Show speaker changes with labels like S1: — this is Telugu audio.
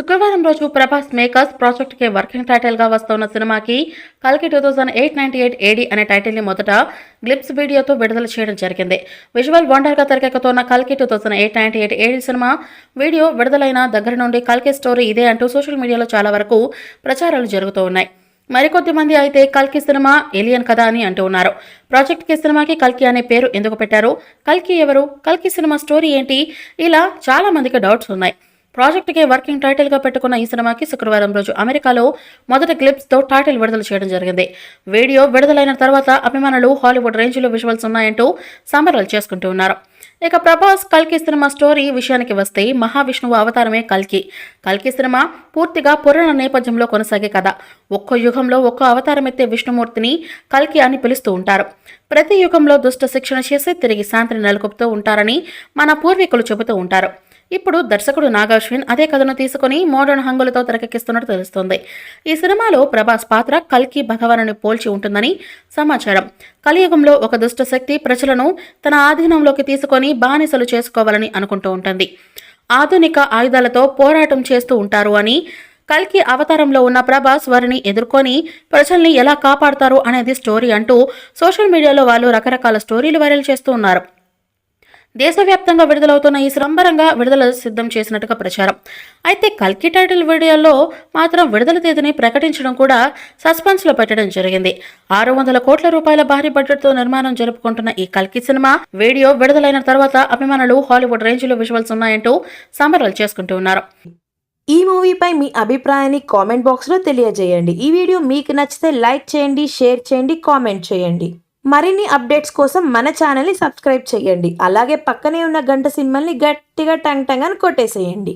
S1: శుక్రవారం రోజు ప్రభాస్ మేకర్స్ ప్రాజెక్ట్ కి వర్కింగ్ టైటిల్ గా వస్తున్న సినిమాకి కల్కి 2898 ఏడి అనే టైటిల్ ని మొదట గ్లిప్స్ వీడియోతో విడుదల చేయడం జరిగింది. విజువల్ వండర్ గా తెరకెక్కుతున్న కల్కి 2898 ఏడి సినిమా వీడియో విడుదలైన దగ్గర నుండి కల్కి స్టోరీ ఇదే అంటూ సోషల్ మీడియాలో చాలా వరకు ప్రచారాలు జరుగుతూ ఉన్నాయి. మరికొద్ది మంది అయితే కల్కి సినిమా ఏలియన్ కదా అని అంటూ ఉన్నారు. ప్రాజెక్ట్ కి సినిమాకి కల్కి అనే పేరు ఎందుకు పెట్టారు, కల్కి ఎవరు, కల్కి సినిమా స్టోరీ ఏంటి, ఇలా చాలా మందికి డౌట్స్ ఉన్నాయి. ప్రాజెక్ట్ కి వర్కింగ్ టైటిల్ గా పెట్టుకున్న ఈ సినిమాకి శుక్రవారం రోజు అమెరికాలో మొదటి క్లిప్స్ తో టైటిల్ విడుదల చేయడం జరిగింది. వీడియో విడుదలైన తర్వాత అభిమానులు హాలీవుడ్ రేంజ్ లో విజువల్స్ ఉన్నాయంటూ సంబరాలు చేసుకుంటూ ఉన్నారు. ఇక ప్రభాస్ కల్కి సినిమా స్టోరీ విషయానికి వస్తే మహావిష్ణువు అవతారమే కల్కి. కల్కి సినిమా పూర్తిగా పురాణ నేపథ్యంలో కొనసాగే కథ. ఒక్కో యుగంలో ఒక్కో అవతారం ఎత్తే విష్ణుమూర్తిని కల్కి అని పిలుస్తూ ఉంటారు. ప్రతి యుగంలో దుష్ట శిక్షణ చేసి తిరిగి శాంతిని నెలకొల్పుతూ ఉంటారని మన పూర్వీకులు చెబుతూ ఉంటారు. ఇప్పుడు దర్శకుడు నాగాశ్విన్ అదే కథను తీసుకుని మోడర్న్ హంగులతో తెరకెక్కిస్తున్నట్టు తెలుస్తోంది. ఈ సినిమాలో ప్రభాస్ పాత్ర కల్కి భగవానుని పోల్చి ఉంటుందని సమాచారం. కలియుగంలో ఒక దుష్ట శక్తి ప్రజలను తన ఆధీనంలోకి తీసుకొని బానిసలు చేసుకోవాలని అనుకుంటూ ఉంటుంది. ఆధునిక ఆయుధాలతో పోరాటం చేస్తూ ఉంటారు అని, కల్కి అవతారంలో ఉన్న ప్రభాస్ వారిని ఎదుర్కొని ప్రజల్ని ఎలా కాపాడతారు అనేది స్టోరీ అంటూ సోషల్ మీడియాలో వాళ్ళు రకరకాల స్టోరీలు వైరల్ చేస్తూ ఉన్నారు. దేశవ్యాప్తంగా విడుదలవుతున్న ఈ సంబరంగా విడుదల సిద్ధం చేసినట్టుగా ప్రచారం. అయితే కల్కి టైటిల్ వీడియోలో మాత్రం విడుదల తేదీని ప్రకటించడం కూడా సస్పెన్స్ లో పెట్టడం జరిగింది. 600 కోట్ల రూపాయల భారీ బడ్జెట్ తో నిర్మాణం జరుపుకుంటున్న ఈ కల్కి సినిమా వీడియో విడుదలైన తర్వాత అభిమానులు హాలీవుడ్ రేంజ్ లో విజువల్స్ ఉన్నాయంటూ సంబరాలు చేసుకుంటూ ఉన్నారు.
S2: ఈ మూవీపై మీ అభిప్రాయాన్ని కామెంట్ బాక్స్లో తెలియజేయండి. ఈ వీడియో మీకు నచ్చితే లైక్ చేయండి, షేర్ చేయండి, కామెంట్ చేయండి. మరిన్ని అప్డేట్స్ కోసం మన ఛానల్ని సబ్స్క్రైబ్ చేయండి. అలాగే పక్కనే ఉన్న గంట సింబల్ని గట్టిగా టంగ్ టంగ్ అని కొట్టేసేయండి.